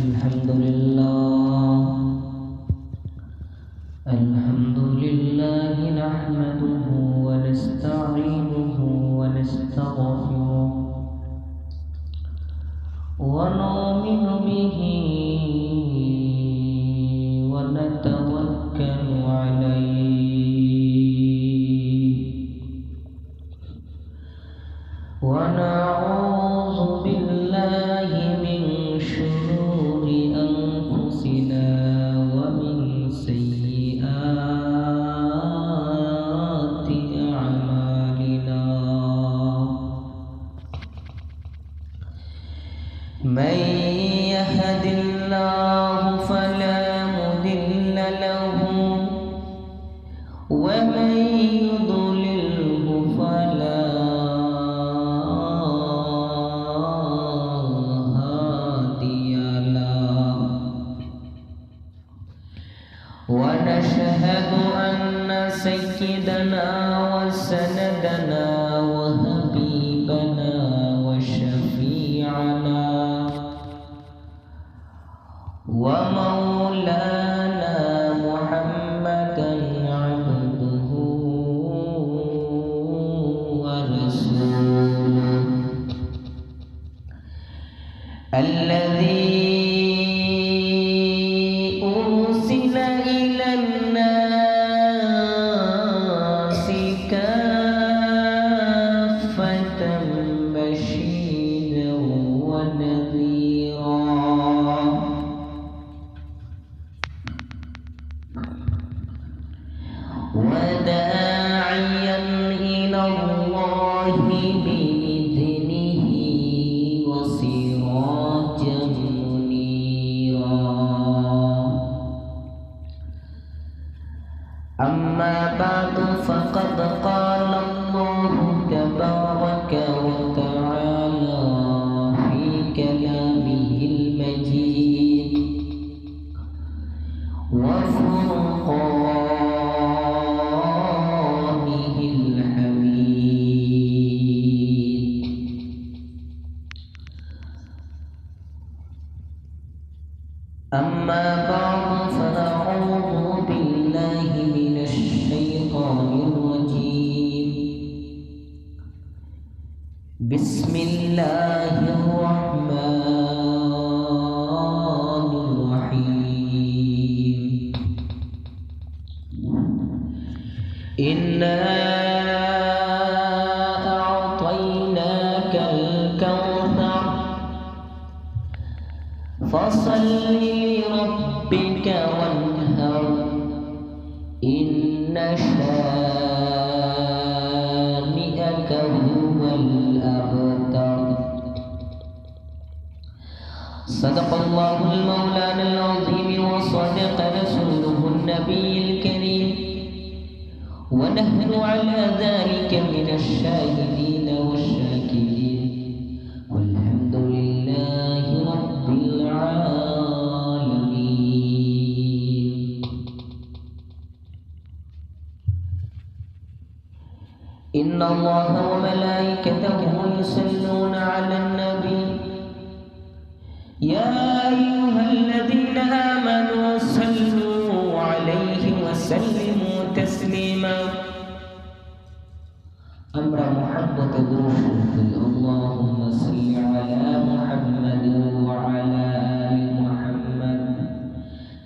الحمد لله نحمده ونستعينه ونستغفره ونؤمن به ونتوكل عليه ونعوذ بالله من شرور أنفسنا ومن سيئات أعمالنا من يهد الله فلا مضل له ومن يضلله فلا هادي له ونشهد أن سيدنا وسندنا وحبيبنا وشفيعنا ومولانا محمدا عبده ورسوله الذي أرسل إلى الناس كافة بشيرا ونذيرا وداعيا إلى الله بإذنه وسراجا منيرا أما بعد فقد قال الله تبارك وتعالى في كلامه المجيد وفرقانه الحميد أما بعد فأعوذ بالله من الشيطان الرجيم بسم الله الرحمن الرحيم إنا أعطيناك الكوثر فصل لربك وانهر إن شانئك هو الأبتر صدق الله المولانا العظيم وصدق رسوله النبي الكريم ونحن على ذلك من الشاهدين والشاكرين والحمد لله رب العالمين. إن الله وملائكته يصلون على النبي يا أيها الذين آمنوا صلوا عليه وسلموا تسليما أمر محبة الرسول اللهم صل على محمد وعلى آل محمد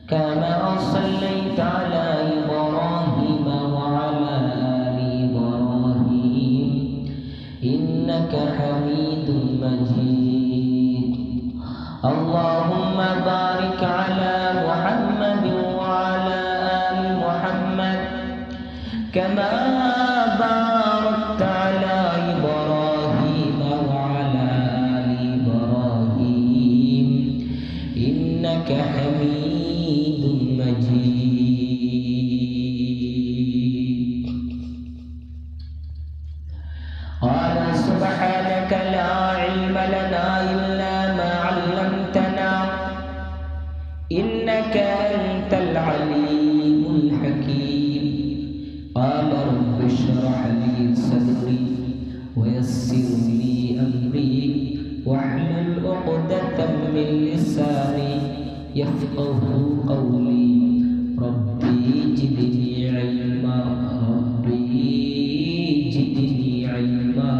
كما صليت على إبراهيم وعلى آل إبراهيم إنك حميد مجيد اللهم بارك على محمد وعلى آل محمد كما باركت على إبراهيم وعلى آل إبراهيم إنك حميد مجيد. قال سبحانك لا علم لنا إلا ما علمتنا إنك أنت العليم الحكيم. قال رب اشرح لي صدري ويسر لي أمري واحلل عقدة من لساني يفقهوا قولي ربي زدني علما ربي زدني علما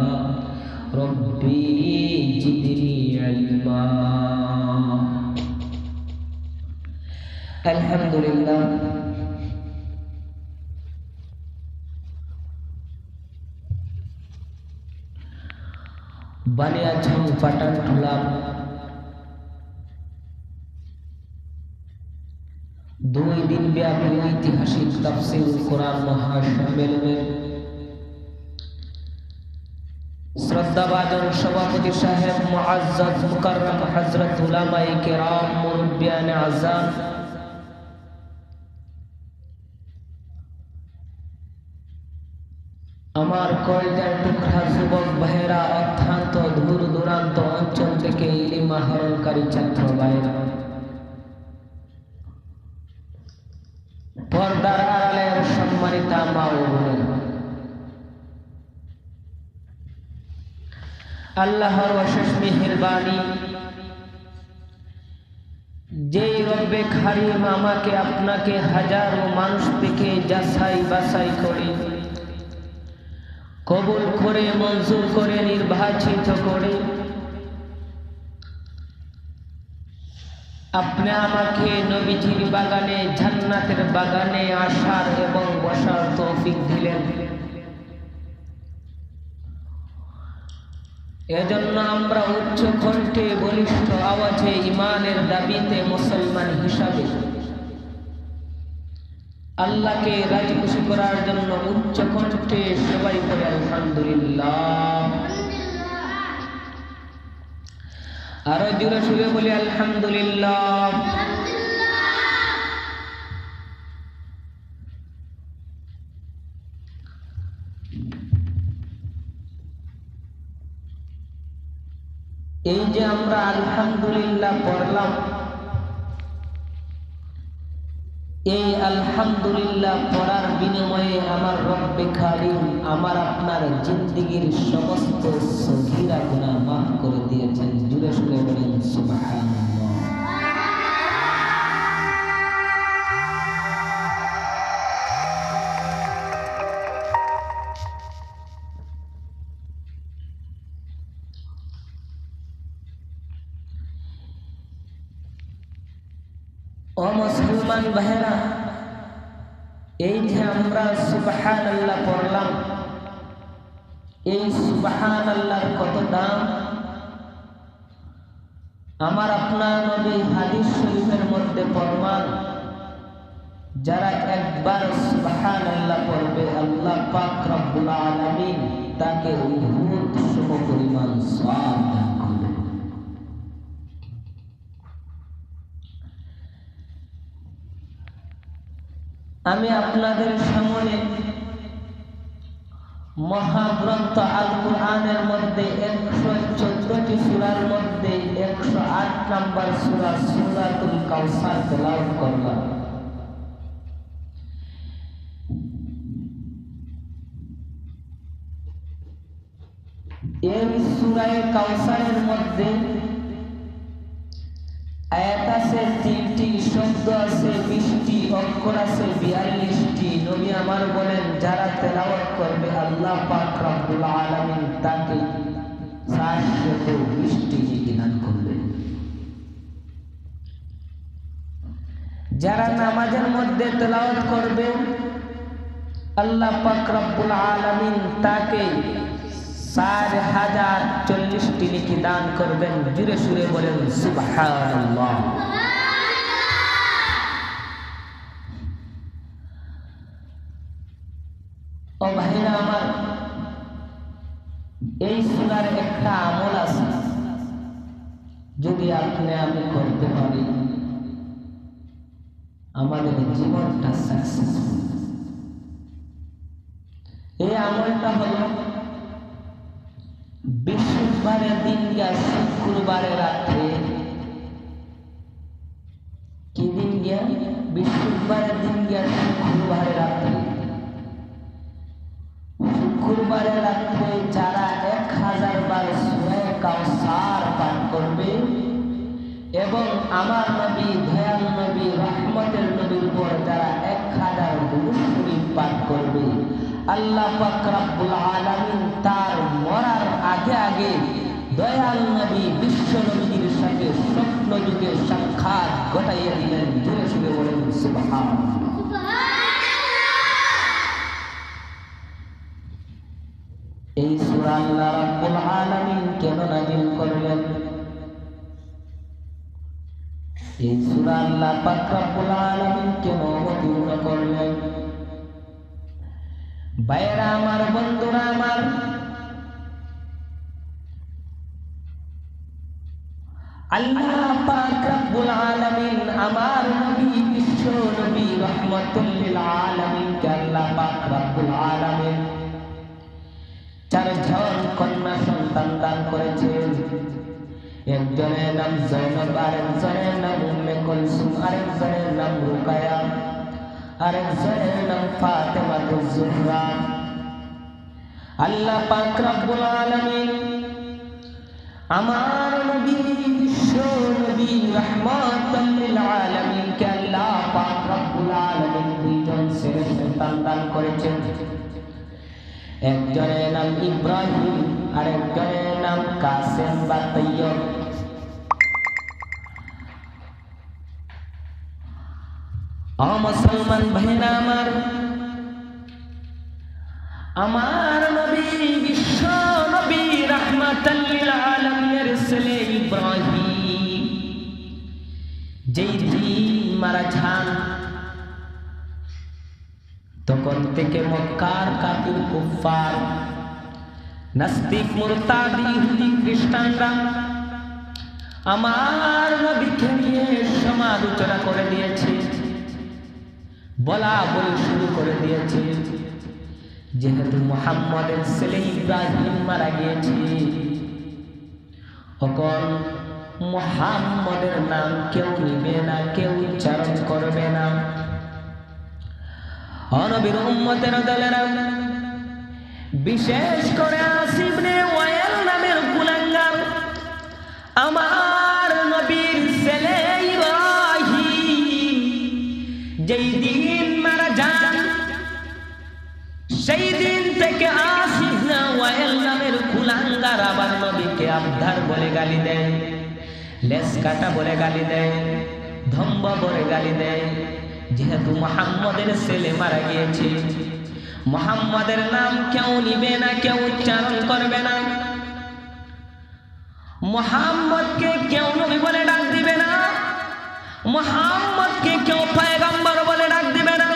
ربي زدني علما الحمد لله বানিয়াছং পাটানটুলা 2 দিন ব্যাপী ঐতিহাসিক তাফসীর কোরআন মহাসম্মেলনের শ্রদ্ধাভাজন সভাপতি সাহেব মুআজ্জাজ মুকাররম হযরত উলামায়ে কেরাম মুরব্বিয়ানে আযাম আমার কলেজের টুকরা যুবক ভাইয়েরা অত্যন্ত দূর দূরান্ত অঞ্চল থেকে ইলম আহরণকারী ছাত্র ভাইয়েরা পর্দার আড়ালের সম্মানিতা মা ও বোনেরা আল্লাহর অশেষ মেহেরবানি যেই রব্বে কারীম আমাকে আপনাকে হাজারো মানুষ থেকে যাচাই বাছাই করে কবুল করে মঞ্জুর করে নির্বাচিত করে আপনি আমাকে নবীজির বাগানে জান্নাতের বাগানে আসার এবং বসার তৌফিক দিলেন। এজন্য আমরা উচ্চ কণ্ঠে বলিষ্ঠ আওয়াজে ঈমানের দাবিতে মুসলমান হিসাবে আল্লাহকে রাজি খুশি করার জন্য উচ্চ কণ্ঠে সবাই বলে আলহামদুলিল্লাহ। আরো জোরে সুরে বলি আলহামদুলিল্লাহ। এই যে আমরা আলহামদুলিল্লাহ পড়লাম, এই আলহামদুলিল্লাহ পড়ার বিনিময়ে আমার রব্বে কারীম আমার আপনার জিন্দেগীর সমস্ত সগীরা গুনাহ মাফ করে দিয়েছেন। জুড়ে সুরে বলেন সুবহানাল্লাহ। ও মুসলমান ভাইরা, এই যে আমরা সুবহানাল্লাহ পড়লাম, এই সুবহানাল্লাহর কত দাম। আমার আপনার নবী হাদিস শরীফের মধ্যে ফরমান, যারা একবার সুবহানাল্লাহ পড়বে আল্লাহ পাক রব্বুল আলামিন তাকে উহুদ সমপরিমাণ সওয়াব দান করবেন। আমি আপনাদের সামনে মহাগ্রন্থ আল কোরআনের মধ্যে 114টি সূরার মধ্যে 108 নম্বর সূরা সূরাতুল কাউসার তেলাওয়াত করলাম। এই সূরা কাউসারের মধ্যে আয়াত আছে 3টি, শব্দ আছে 20টি, অক্ষর আছে 42টি। নবী আমার বলেন, যারা তেলাওয়াত করবে আল্লাহ পাক রব্বুল আলামিন তাকে 420টি নেকি দান করবেন। যারা নামাজের মধ্যে তেলাওয়াত করবে আল্লাহ পাক রব্বুল আলামিন তাকে 4040টি নেকি দান করবেন। জুড়ে সুরে বলেন সুবহানাল্লাহ। ও ভাইরা আমার, এই সূরার একটা আমল আছে, যদি আপনি আমি করতে পারি আমাদের জীবনটা সাকসেসফুল। এই আমলটা হলো বৃহস্পতিবারের দিন গিয়া শুক্রবারের রাত্রে, কি দিন গিয়া বৃহস্পতিবারের দিন গিয়া শুক্রবারের রাত্রে, শুক্রবারের রাত্রে যারা 1000 বার সূরা কাউসার পাঠ করবে এবং আমার নবী দয়াল নবী রহমতের নবীর উপর যারা 1000 দুরূদ শরীফ পাঠ করবে, আল্লাহ পাক রব্বুল আলামিন তার মরার আগে আগে দয়াল নবী বিশ্ব নবীর সাথে স্বপ্ন যুগে সাক্ষাৎ ঘটাইয়া দিলেন। জোরে সুরে বলেন সুবহানাল্লাহ। এই সূরা আল্লাহ রাব্বুল আলামিন কেন নাযিল করলেন? এই সূরা আল্লাহ পাক রব্বুল আলামিন কেন অবতীর্ণ করলেন? ভাইরা আমার, বন্ধুরা আমার, আল্লাহ পাক রব্বুল আলামিন আমার নবী বিশ্ব নবী রহমাতুল লিল আলামিন কে আল্লাহ পাক রব্বুল আলামিন 4 জন কন্যা সন্তান দান করেছেন। একজনের নাম জয়নব, আরেকজনের নাম উম্মে কুলসুম, আরেকজনের নাম রুকায়া, আরেকজনের নাম ফাতেমাতুজ জোহরা। আল্লাহ পাক রব্বুল আলামিন আমার নবী বিশ্ব নবী রহমাতুল লিল আলামিন কে আল্লাহ পাক রব্বুল আলামিন 2 জন ছেলে সন্তান দান করেছেন। একজনের নাম ইব্রাহিম, আরেকজনের নাম কাসেম বা তৈয়ব। মুসলমান ভাইরা আমার, আমার নবী বিশ্ব নবী রাহমাতাল লিল আলামিনের ছেলে ইব্রাহিম যেই দিন মারা যান, তখন থেকে মক্কার কাফির কুফার নাস্তিক মুরতাদ ইহুদি খ্রিস্টানরা আমার নবীকে নিয়ে সমালোচনা করে দিয়েছে, বলা বলি শুরু করে দিয়েছে। যেহেতু মুহাম্মদের ছেলে ইব্রাহিম মারা গিয়েছে, তখন মুহাম্মদের নাম কেউ নিবে না, কেউ উচ্চারণ করবে না। নবীর উম্মতের দলেরা, বিশেষ করে আসিফ ইবনে ওয়াইল নামের কুলাঙ্গার আমার নবীর ছেলে ইব্রাহিম যেই দিন মারা যান, সেই দিন থেকে আসিফ ইবনে ওয়াইল নামের কুলাঙ্গার আবার নবীকে আবধার বলে গালি দেয়, লেস কাটা বলে গালি দেয়, ধম্ব বলে গালি দেয়। যেহেতু মুহাম্মদের ছেলে মারা গিয়েছে, মুহাম্মদের নাম কেউ নিবে না, কেউ উচ্চারণ করবে না, মুহাম্মদকে কেউ নবী বলে ডাক দিবে না, মুহাম্মদকে কেউ পয়গম্বর বলে ডাক দিবে না,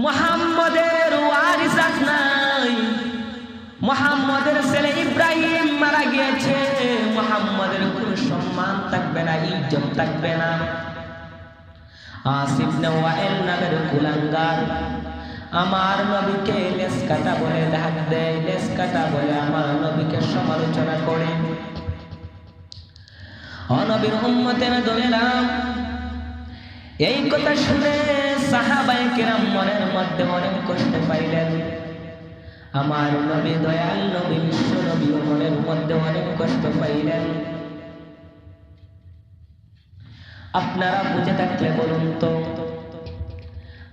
মুহাম্মদের ওয়ারিসাত নাই। মুহাম্মদের ছেলে ইব্রাহিম মারা গিয়েছে, মুহাম্মদের কোনো সম্মান থাকবে না, ইজ্জত থাকবে না। আসিফ ইবনে ওয়াইল নামের কুলাঙ্গার আমার নবীকে লেস কাটা বলে ডাক দেয়, লেস কাটা বলে আমার নবীকে সমালোচনা করে। নবীর উম্মতের দলেরা এই কথা শুনে সাহাবায়ে কেরাম মনের মধ্যে অনেক কষ্ট পাইলেন। আমার নবী দয়াল নবী বিশ্ব নবী মনের মধ্যে অনেক কষ্ট পাইলেন। আপনারা বুঝে থাকলে বলুন তো,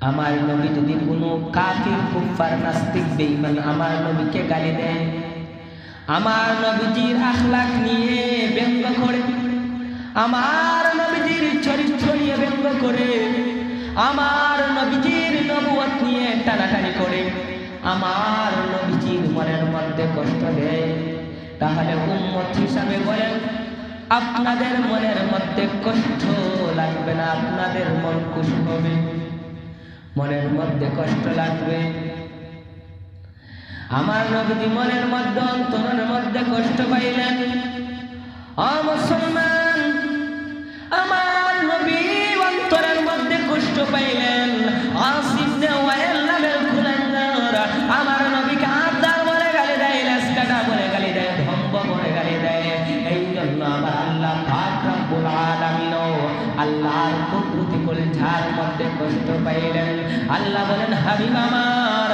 আমার নবী যদি কোনো কাফির কুফার নাস্তিক বেঈমান আমার নবীকে গালি দেয়, আমার নবীজির আখলাক নিয়ে ব্যঙ্গ করে, আমার নবীজির চরিত্র নিয়ে ব্যঙ্গ করে, আমার নবীজির নবুয়ত নিয়ে টানাটানি করে, আমার নবীজির মনের মধ্যে কষ্ট দেয়, তাহলে উম্মত হিসাবে বলেন আপনাদের মনের মধ্যে কষ্ট লাগবে না? আপনাদের মন খুশি হবে? মনের মধ্যে কষ্ট লাগবে? আমার নবী মনের মধ্যে অন্তরের মধ্যে কষ্ট পাইলেন। মুসলমান, আমার নবী অন্তরের মধ্যে কষ্ট পাইলেন। আসিফ ইবনে ওয়াইল নামের কুলাঙ্গার আমার নবীকে আবদার বলে গালি দেয়, লাসকাটা বলে গালি দেয়, ধম্ব বলে গালি দেয়। এই জন্য আমার আল্লাহ পাক রব্বুল আলামিন আল্লাহর কুদরতি কলিজার মধ্যে কষ্ট পাইলেন। আল্লাহ বলেন, হাবিব আমার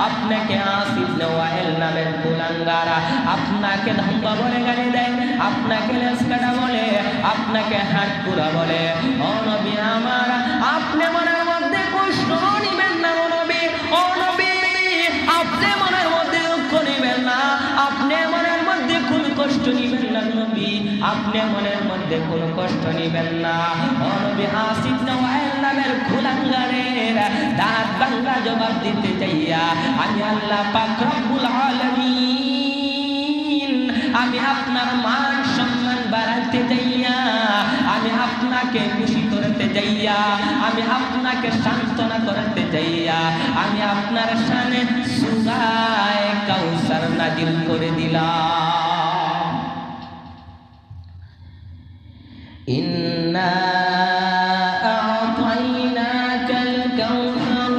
আপনাকে আসিফ ওয়াইল নামের কুলাঙ্গারা আপনাকে ধম্ব বলে গালি দেয়, আপনাকে লেসকাটা বলে, আপনাকে হাটকুড়া বলে। ও নবী আমার, আপনি মনের মধ্যে কষ্ট নিবেন না। ও নবী, ও নবী, আপনি মনের মধ্যে দুঃখ নিবেন না, আপনি মনের মধ্যে কোন কষ্ট নিবেন না। নবী, আপনি মনের মধ্যে কোন কষ্ট নিবেন না। ও নবী, আসিফ ওয়াইল নামের কুলাঙ্গারের দাঁত ভাঙা জবাব দিতে চাইয়া আমি আল্লাহ পাক রব্বুল আলামিন, আমি আপনার মান সম্মান বাড়াতে যাইয়া, আমি আপনাকে খুশি করতে যাইয়া, আমি আপনাকে সান্ত্বনা করতে যাইয়া আমি আপনার শানে সূরা কাউসার নাজিল করে দিলাম। ইন্না আ'তাইনাকাল কাউসার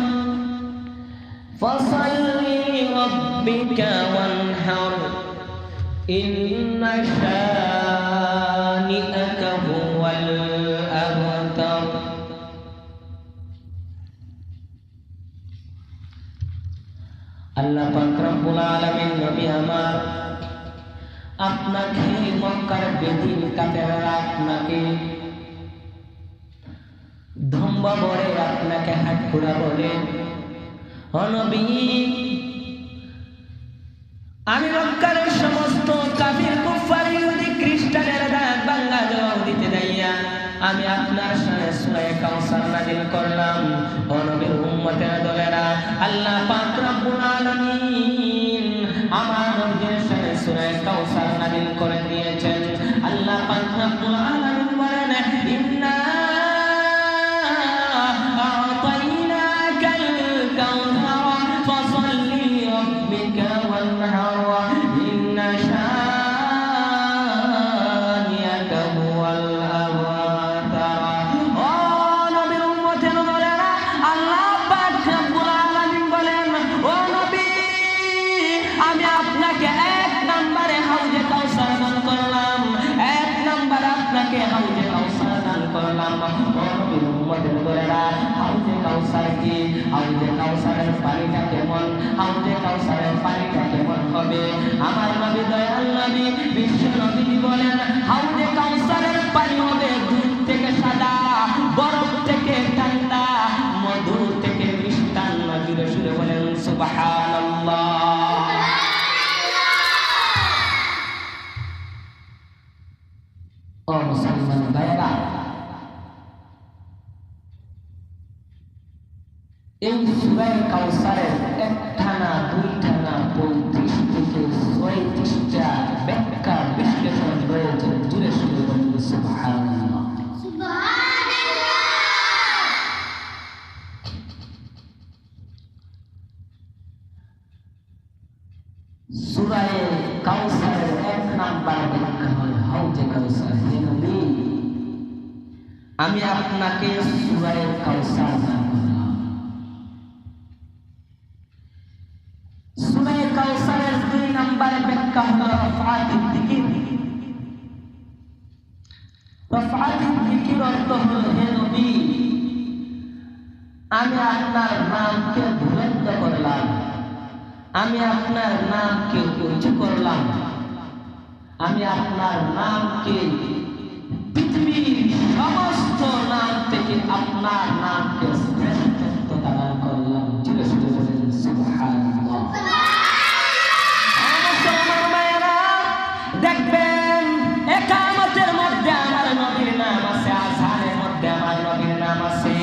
ফাসাল্লি লিরাব্বিকা ওয়ানহার ইন্না শানিআকা হুয়াল আবতার। আল্লাহ পাক রব্বুল আলামিন নবী আমার আপনাকে মক্কার বেদিন কাফেররা আপনাকে ধম্ব বলে, আপনাকে হাটকুড়া বলে। ও নবী, আমি মক্কার সমস্ত কাফির কুফার ইহুদি খ্রিস্টানের দাঁত ভাঙা জবাব দিতে যাইয়া আমি আপনার সামনে সূরা কাউসার নাযিল করলাম। ও নবীর উম্মতের দলেরা, আল্লাহ পাক রব্বুল আলামিন আমার নবীর সামনে সূরা কাউসার নাযিল করে দিয়েছেন। আল্লাহ পাক রব্বুল আলামিন বলেন, ইন্না আ'তাইনাকাল কাউসার ফাসাল্লি লিরাব্বিকা ওয়ানহার ইন্না শানিআকা হুয়াল আবতার। ও নবীর উম্মতের দলেরা, আল্লাহ পাক রব্বুল আলামিন বলেন, ও নবী, আমি আপনাকে এক নম্বরে হাউজে কাউসার দান করলাম, এক নম্বরে আপনাকে হাউজে কাউসার দান করলাম। ও নবীর উম্মতের দলেরা, হাউজে কাউসার কি? হাউজে কাউসারের পানিটা কেমন? হাউজে কাউসারের পানিটা কেমন হবে? আমার নবী, দয়াল নবী, বিশ্ব নবী বলেন, হাউজে কাউসারের পানি হবে দুধ থেকে সাদা, বরফ থেকে ঠান্ডা, মধু থেকে মিষ্টান্ন। জুড়ে সুরে বলেন সুবহানাল্লাহ। ও মুসলমান ভাইরা, এই সূরা কাউসারের একটানা দুইটানা 35 থেকে 36টা ব্যাখ্যা বিশ্লেষণ রয়েছে। জুড়ে সুরে বলুন সুবহানাল্লাহ। সূরা কাউসারের এক নাম্বার ব্যাখ্যা হল হাউজে কাউসার। হে নবী, আমি আপনাকে সূরা কাউসার দান করলাম। সূরা কাউসারের দুই নাম্বার ব্যাখ্যা হল রাফআতুল যিকির। রাফআতুল যিকির অর্থ হল, হে নবী, আমি আপনার নামকে বুলন্দ করলাম, আমি আপনার নামকে উঁচু করলাম, আমি আপনার নামকে পৃথিবীর সমস্ত নাম থেকে আপনার নামকে শ্রেষ্ঠত্ব দান করলাম। জুড়ে সুরে বলেন সুবহানাল্লাহ। মুসলমান ভাইরা, দেখবেন একামতের মধ্যে আমার নবীর নাম আছে, আযানের মধ্যে আমার নবীর নাম আছে,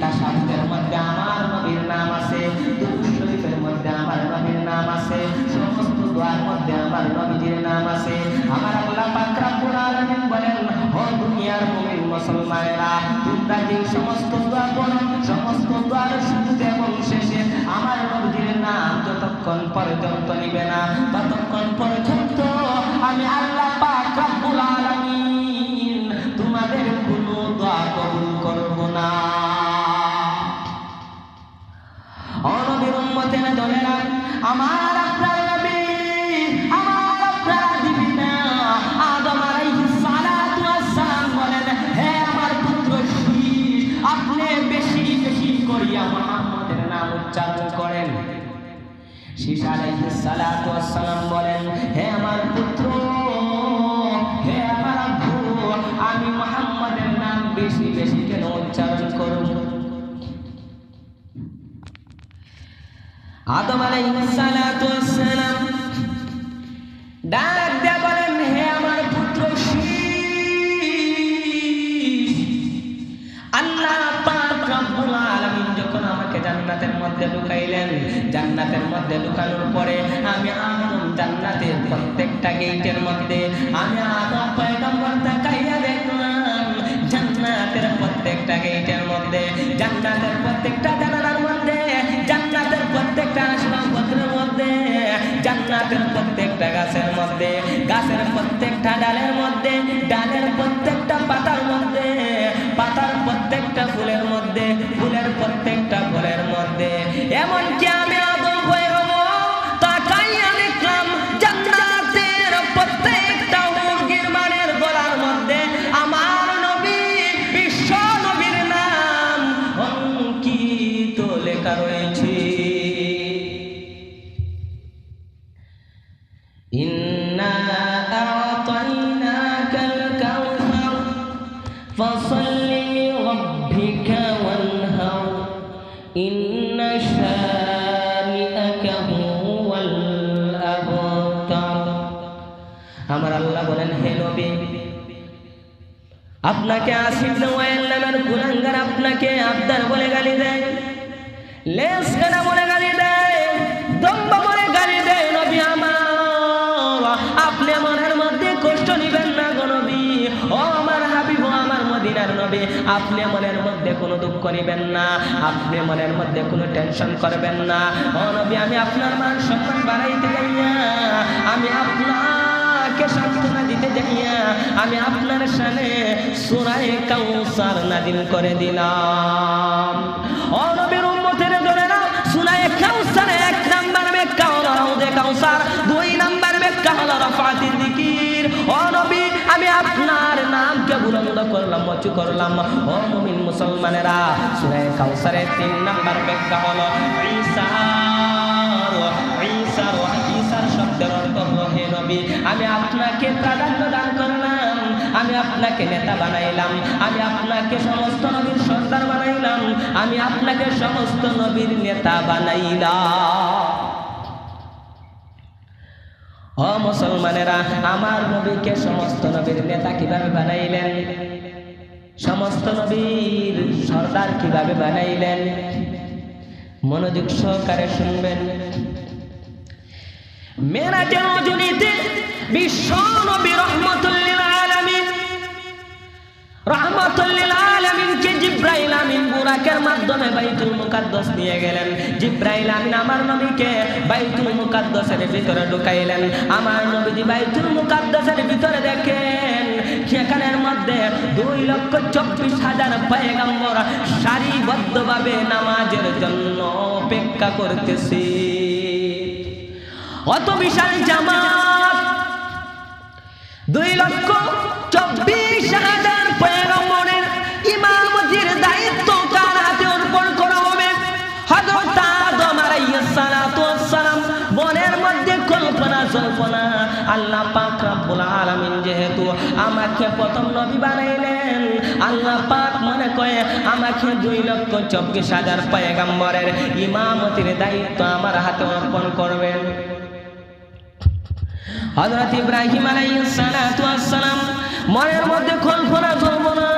তাশাহুদের মধ্যে আমার নবীর নাম আছে, দুরূদ শরীফের মধ্যে আমার নবীর নাম আছে, সমস্ত দোয়ার মধ্যে আমার নবীর নাম আছে। আমার আল্লাহ পাক রব্বুল আলামিন বলেন, ও দুনিয়ার মুমিন মুসলমানেরা, তোমরা যে সমস্ত দোয়া পড়ো, সমস্ত দোয়ার শুরুতে এবং শেষে আমার নবীর নাম যতক্ষণ পর্যন্ত নিবে না, ততক্ষণ পর্যন্ত আমি আল্লাহ পাক রব্বুল আলামিন তোমাদের কোনো দোয়া কবুল করব না। ও নবীর উম্মতের দলেরা, আমার আপনার নবী, আমার আপনার দিবিনা আদম আলাইহিস সালাতু ওয়াস সালাম বলেন, হে আমার পুত্র শীষ, আপনি বেশি বেশি করিয়া মুহাম্মদের নাম উচ্চারণ করেন। শীশ আলাইহিস সালাতু ওয়াস সালাম বলেন, হে আমার পুত্র, হে আমার আব্বু, আমি মুহাম্মাদের নাম বেশি বেশি কেন উচ্চারণ করব? আদম আলাইহিস সালাতু ওয়াস সালাম ডাক দিয়ে বলেন, হে আমার পুত্র শীশ, আল্লাহ পাক রব্বুল আলামিন যখন আমাকে জান্নাতের মধ্যে ঢুকাইলেন, জান্নাতের মধ্যে ঢুকানোর পরে আমি আদম জান্নাতের প্রত্যেকটা গেটের মধ্যে আমি আদম পয়গম্বর তাকাইয়া দেখলাম, জান্নাতের প্রত্যেকটা গেটের মধ্যে, জান্নাতের প্রত্যেকটা জানালার মধ্যে, জান্নাতের প্রত্যেকটা আসবাবপত্রের মধ্যে, জান্নাতের প্রত্যেকটা গাছের মধ্যে, গাছের প্রত্যেকটা ডালের মধ্যে, ডালের প্রত্যেকটা পাতার মধ্যে, পাতার প্রত্যেকটা ফুলের মধ্যে, ফুলের প্রত্যেকটা ফলের মধ্যে, এমনকি আমি আদম পয়গম্বর তাকাইয়া দেখলাম জান্নাতের প্রত্যেকটা মুরগির মানের গলার মধ্যে আমার নবী, বিশ্ব নবীর নাম অঙ্কিত লেখা রয়েছে। ইন্না আ'তাইনাকাল কাউসার ফাসাল্লি লিরাব্বিকা ওয়ানহার ইন্না শানিআকা হুয়াল আবতার। আমার আল্লাহ বলেন, হে নবী, আপনাকে আসিফ নওয়াইল নামের গুনাহগার আপনাকে আবদার বলে গালি দেয়, লেস কানা বলে গালি দেয়, দম্বা বলে গালি দেয়। নবী আমার, আপনি মনের মধ্যে কষ্ট নিবেন না গো নবী। ও আমার হাবিব, ও আমার মদিনার নবী, আপনি মনের মধ্যে কোনো দুঃখ নিবেন না, আপনি মনের মধ্যে কোনো টেনশন করবেন না। ও নবী, আমি আপনার মান সম্মান বাড়াইতে যাইয়া, আমি আপনাকে সান্ত্বনা দিতে যাইয়া আমি আপনার শানে সূরা কাউসার নাযিল করে দিলাম। ও নবীর উম্মতের জনেরা, সূরা কাউসার 1 নাম্বার ব্যাখ্যা হলো হাউজে কাউসার, 2 নাম্বার ব্যাখ্যা হলো রাফাতির যিকির। ও নবী, আমি আপনার নামকে বুলন্দ করলাম, উঁচু করলাম। ও মুমিন মুসলমানেরা, সূরা কাউসারের 3 নাম্বার ব্যাখ্যা হলো ঈসার শব্দের অর্থ হলো, হে নবী, আমি আপনাকে প্রাধান্য দান করলাম, আমি আপনাকে নেতা বানাইলাম, আমি আপনাকে সমস্ত নবীর সর্দার বানাইলাম, আমি আপনাকে সমস্ত নবীর নেতা বানাইলাম। ও মুসলমানেরা, আমার নবীকে সমস্ত নবীর নেতা কিভাবে বানাইলেন, সমস্ত নবীর সর্দার কিভাবে বানাইলেন, মনোযোগ সহকারে শুনবেন। মেরাজের রজনীতে বিশ্ব নবী রহমাতুল লিল আলামিনকে জিবরাইল আমিন বুরাকের মাধ্যমে বাইতুল মুকাদ্দাস নিয়ে গেলেন। জিবরাইল আমিন আমার নবীকে বাইতুল মুকাদ্দাসের ভিতরে ঢুকাইলেন। আমার নবীজি বাইতুল মুকাদ্দাসের ভিতরে দেখেন সেখানের মধ্যে 2,24,000 পয়গম্বর সারিবদ্ধভাবে নামাজের জন্য অপেক্ষা করতেছে। অত বিশাল জামাত, 2,24,000 পয়গম্বরের ইমামতির দায়িত্ব কার হাতে অর্পণ করা হবে? হযরত আদম আলাইহিস সালাতু ওয়াস সালাম বনের মধ্যে কল্পনা জল্পনা, আল্লাহ পাক রব্বুল আলামিন যেহেতু আমাকে প্রথম নবী বানাইলেন, আল্লাহ পাক মনে করে আমাকে 2,24,000 পয়গম্বরের ইমামতির দায়িত্ব আমার হাতে অর্পণ করবেন। হযরত ইব্রাহিম আলাইহিস সালাতু ওয়াস সালাম মনের মধ্যে কল্পনা জল্পনা,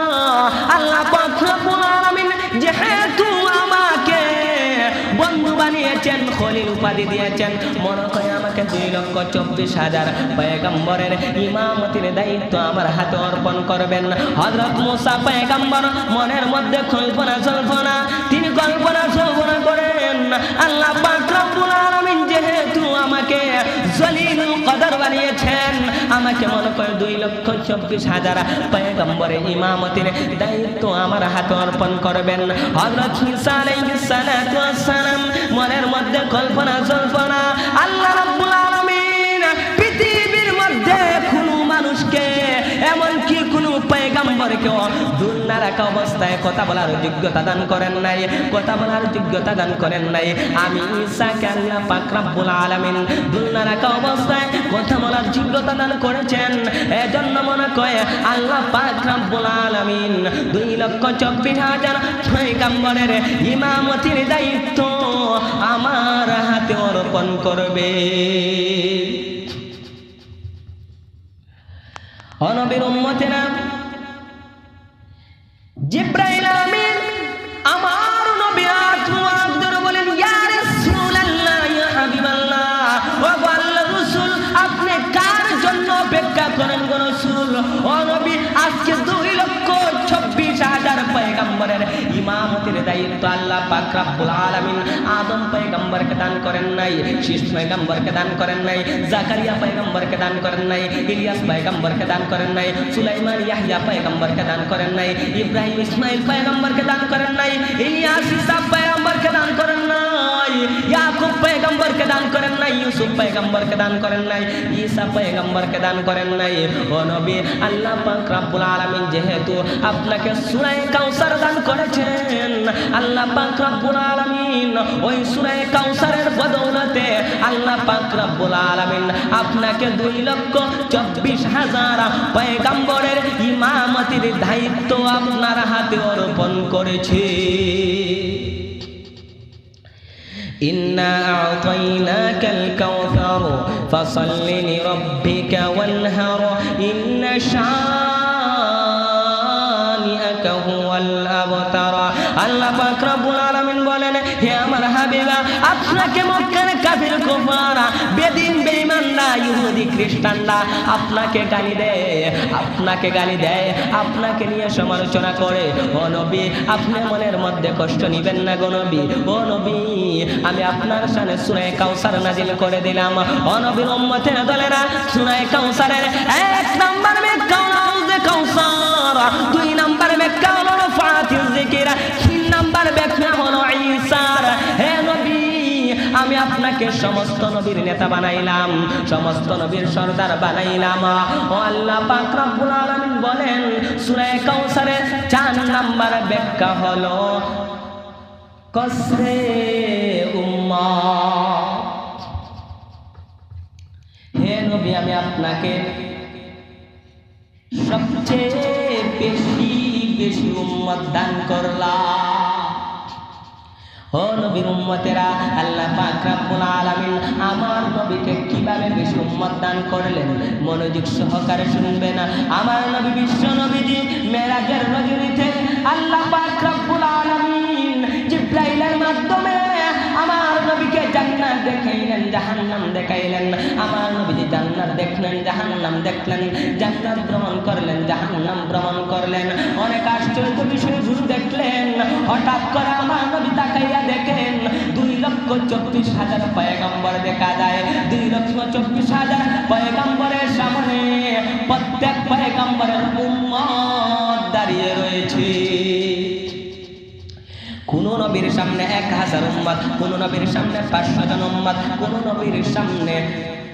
আল্লাহ পাক রব্বুল আলামিন যেহেতু আমাকে বন্ধু বানিয়েছেন, খলিল উপাধি দিয়েছেন, মনে করে আমাকে 2,24,000 পয়গম্বরের ইমামতির দায়িত্ব আমার হাতে অর্পণ করবেন। হযরত মুসা পয়গম্বর মনের মধ্যে কল্পনা জল্পনা, তিনি কল্পনা জল্পনা করেন, আল্লাহ পাক রব্বুল আলামিন যেহেতু আমাকে জলিলুল কদর বানিয়েছেন, আমাকে মনে করে 2,24,000 পয়গম্বরের ইমামতির দায়িত্ব আমার হাতে অর্পণ করবেন। হযরত ঈসা আলাইহিস সালাতু ওয়াস সালাম মনের মধ্যে কল্পনা জল্পনা, আল্লাহ রাব্বুল আলামিন পৃথিবীর মধ্যে কোনো মানুষকে, এমনকি কোনো পয়গম্বর আমাদেরকেও দুলনা রাখা অবস্থায় কথা বলার যোগ্যতা দান করেন নাই, কথা বলার যোগ্যতা দান করেন নাই। আমি ঈসাকে আল্লাহ পাক রব্বুল আলামিন দুলনা রাখা অবস্থায় কথা বলার যোগ্যতা দান করেছেন। এজন্য মনে করে আল্লাহ পাক রব্বুল আলামিন 2,24,000 পয়গম্বরের ইমামতির দায়িত্ব আমার হাতে অর্পণ করবে। ও নবীর উম্মতেরা, জিবরাইল আমিন আমার নবী আদর বলেন, ইয়া রাসূলুল্লাহ, ইয়া হাবিবাল্লাহ, ও আল্লাহর রাসূল, আপনি কার জন্য অপেক্ষা করেন গো রাসূল? ও নবী, আজকে 2,24,000 পয়গম্বরের ইমামতির দায়িত্ব আল্লাহ পাক রব্বুল আলামিন আদম পয়গম্বরকে দান করেন নাই, শীষ পয়গম্বরকে দান করেন নাই, জাকারিয়া পয়গম্বরকে দান করেন নাই, ইলিয়াস পয়গম্বরকে দান করেন নাই, সুলাইমান ইয়াহইয়া পয়গম্বরকে দান করেন নাই, ইব্রাহিম ইসমাইল পয়গম্বরকে দান করেন নাই, ইলিয়াস ঈসা পয়গম্বরকে দান করেন নাই, ইয়াকুব পয়গম্বরকে দান করেন নাই, ইউসুফ পয়গম্বরকে দান করেন নাই, ঈসা পয়গম্বরকে দান করেন নাই। ও নবী, আল্লাহ পাক রব্বুল আলামিন যেহেতু আপনাকে সূরা কাউসার দান করেছেন, আল্লাহ পাক রব্বুল আলামিন ওই সূরা কাউসারের বদৌলতে আল্লাহ পাক রব্বুল আলামিন আপনাকে 2,24,000 পয়গম্বরের ইমামতির দায়িত্ব আপনার হাতে অর্পণ করেছে। ইন্না আ'তাইনাকাল কাউসার ফাসাল্লি লিরাব্বিকা ওয়ানহার ইন্না শানিআকা হুয়াল আবতার। আল্লাহ পাক রব্বুল আলামিন বলেন, হে আমার হাবিবা, আপনাকে মক্কার কাফির কুফাররা, বেদিন বেঈমানরা, ইহুদি খ্রিস্টানরা আপনাকে গালি দেয়, আপনাকে নিয়ে সমালোচনা করে। ও নবী, আপনি মনের মধ্যে কষ্ট নিবেন না গো নবী। ও নবী, আমি আপনার শানে সূরা কাউসার নাজিল করে দিলাম। ও নবীর উম্মতের দলেরা, সূরা কাউসারের 1 নাম্বার ব্যাখ্যা হলো কাউসার, 2 নাম্বার ব্যাখ্যা হলো ফাতিহ যিকির, 3 নাম্বার ব্যাখ্যা হলো ঈসার। হে নবী, আমি আপনাকে সমস্ত নবীর নেতা বানাইলাম, সমস্ত নবীর সরদার বানাইলাম। ও আল্লাহ পাক রব্বুল আলামিন বলেন, সূরা কাউসারের 4 নাম্বার ব্যাখ্যা হলো কসরে উম্মত। হে নবী, আমি আপনাকে সবচেয়ে বেশি উম্মত দান করলাম। ও নবীর উম্মতেরা, আল্লাহ পাক রব্বুল আলামিন আমার নবীকে কিভাবে বেশি উম্মত দান করলেন মনোযোগ সহকারে শুনবেন। আমার নবী বিশ্ব নবীজি মেরাজের রজনীতে আল্লাহ পাক রব্বুল আলামিন জিবরাইলের মাধ্যমে আমার নবীকে জান্নাত দেখাইলেন, জাহান্নাম দেখাইলেন। আমার নবীজি জান্নাত দেখলেন, জাহান্নাম দেখলেন, জান্নাত ভ্রমণ করলেন, জাহান্নাম ভ্রমণ করলেন, অনেক আশ্চর্য বিষয় দেখলেন। হঠাৎ করে আমার নবী তাকাইয়া দেখেন 2,24,000 পয়গম্বর দেখা যায়। 2,24,000 পয়গম্বরের সামনে প্রত্যেক পয়গম্বরের উম্মত দাঁড়িয়ে রয়েছে। কোন নবীর সামনে 1,000 উম্মত, কোন নবীর সামনে 500 জন উম্মত, কোন নবীর সামনে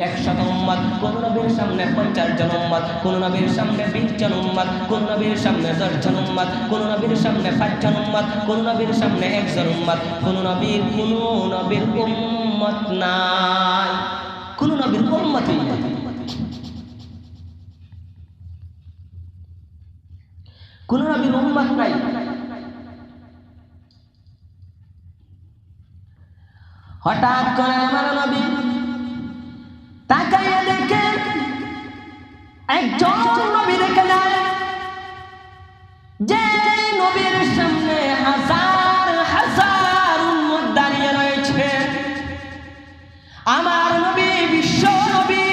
100 উম্মত, কোন নবীর সামনে 50 জন উম্মত, কোন নবীর সামনে 20 জন উম্মত, কোন নবীর সামনে 10 জন উম্মত, কোন নবীর সামনে 5 জন উম্মত, কোন নবীর সামনে 1 জন উম্মত। কোন নবীর উম্মত নাই, কোন নবীর উম্মতই নাই। কোন নবীর উম্মত নাই। হঠাৎ করে আমার নবী তাকাইয়া দেখে একজন নবী দেখে যায়, যে নবীর সামনে হাজার উম্মত দাঁড়িয়ে রয়েছে। আমার নবী বিশ্ব নবী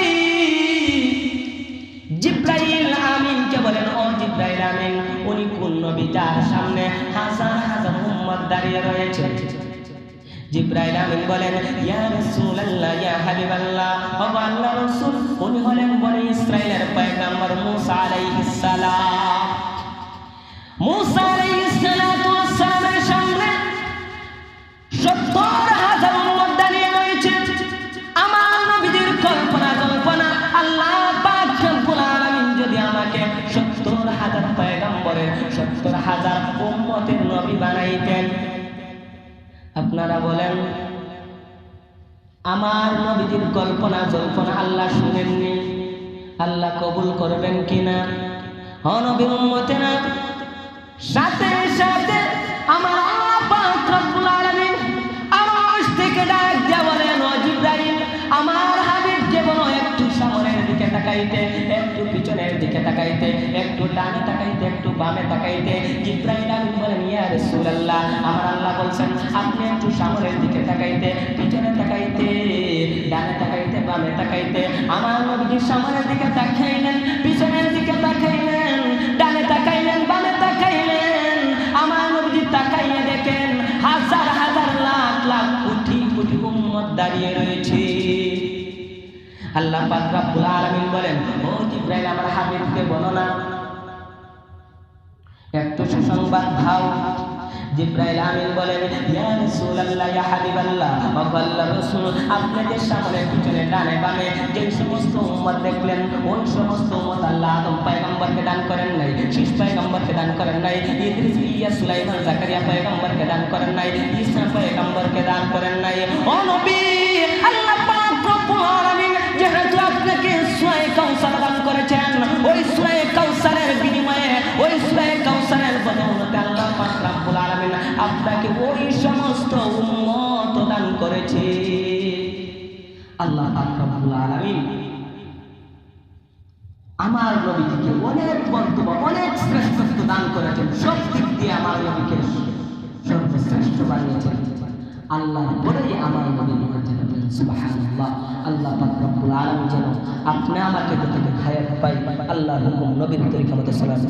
জিবরাইল আমিনকে বলেন, ও জিবরাইল আমিন, উনি কোন নবী যার সামনে হাজার উম্মত দাঁড়িয়ে রয়েছে? জিবরাইল আমিন বলেন, ইয়া রাসূলুল্লাহ, ইয়া হাবিবাল্লাহ, ও আল্লাহর রাসূল, উনি হলেন বনি ইসরাইলের পয়গম্বর মুসা আলাইহিস সালাম। মুসা আলাইহিস সালাতু ওয়াস সালামের সামনে 70,000 উম্মত দাঁড়িয়ে রয়েছে। আমার নবীর কল্পনা আল্লাহ পাক রব্বুল আলামিন যদি আমাকে 70,000 পয়গম্বরের উম্মতের নবী বানাইতেন। আপনারা বলেন আমার নবীজির কল্পনা জল্পনা আল্লাহ শুনেননি? আল্লাহ কবুল করবেন কিনা? নবীর উম্মতেরা সাথে সাথে আমার আল্লাহ পাক রব্বুল আলামিন আরশ থেকে ডাক দিয়া বলেন, ও জিবরাইল, আমার হাবিব যেমন একটু সামনের দিকে তাকাইতে, একটু পিছনের দিকে তাকাইতে, একটু ডানে তাকাইতে, একটু বামে তাকাইতে। জিবরাইল আমিন বলেন, ইয়া রাসূলুল্লাহ, আমার আল্লাহ বলছেন আপনি একটু সামনের দিকে তাকাইতে, পিছনে তাকাইতে, ডানে তাকাইতে, বামে তাকাইতে। আমার নবীজি সামনের দিকে তাকাইলেন, পিছনের দিকে তাকাইলেন, ডানে তাকাইলেন, বামে তাকাইলেন। আমার নবীজি তাকাইয়া দেখেন হাজার হাজার লাখ লাখ কোটি কোটি উম্মত দাঁড়িয়ে রয়েছে। আল্লাহ পাক রব্বুল আলামিন বলেন, ও জিবরাইল, আমার হাবিবকে বলো না একটু সুসংবাদ দাও। জিবরাইল আমিন বলেন, ইয়া রাসূলুল্লাহ, ইয়া হাবিবাল্লাহ, ওয়া আল্লাহর রাসূল, আপনাদের সামনে পিছনে ডানে বামে যে সমস্ত উম্মত দেখলেন, ওই সমস্ত উম্মত আল্লাহ আদম পয়গম্বরকে দান করেন নাই, শীষ পয়গম্বরকে দান করেন নাই, ইদ্রিস, ইলিয়াস, সুলাইমান, জাকারিয়া পয়গম্বরকে দান করেন নাই, ঈসা পয়গম্বরকে দান করেন নাই। ও নবী, আল্লাহ পাক রব্বুল আলামিন যেহেতু আপনাকে সূরা কাউসার দান করেছেন, ওই সূরা কাউসারের বিনিময়ে, ওই সূরা কাউসারের বদৌলতে আল্লাহ পাক রব্বুল আলামিন আপনাকে ওই সমস্ত উম্মত দান করেছে। আল্লাহ পাক রব্বুল আলামিন আমার নবীকে অনেক বক্তব্য, অনেক শ্রেষ্ঠত্ব দান করেছেন। সব দিক দিয়ে আমার নবীকে সর্বশ্রেষ্ঠ বানিয়েছেন। আল্লাহ বলেই আমার নবী মর্যাদা দিলেন। সুবহানাল্লাহ। আল্লাহ পাক রব্বুল আলামিন যেন আপনি আমাকে থেকে হায়াত পাই, আল্লাহর হুকুম নবীর তরিকা মতো সালাত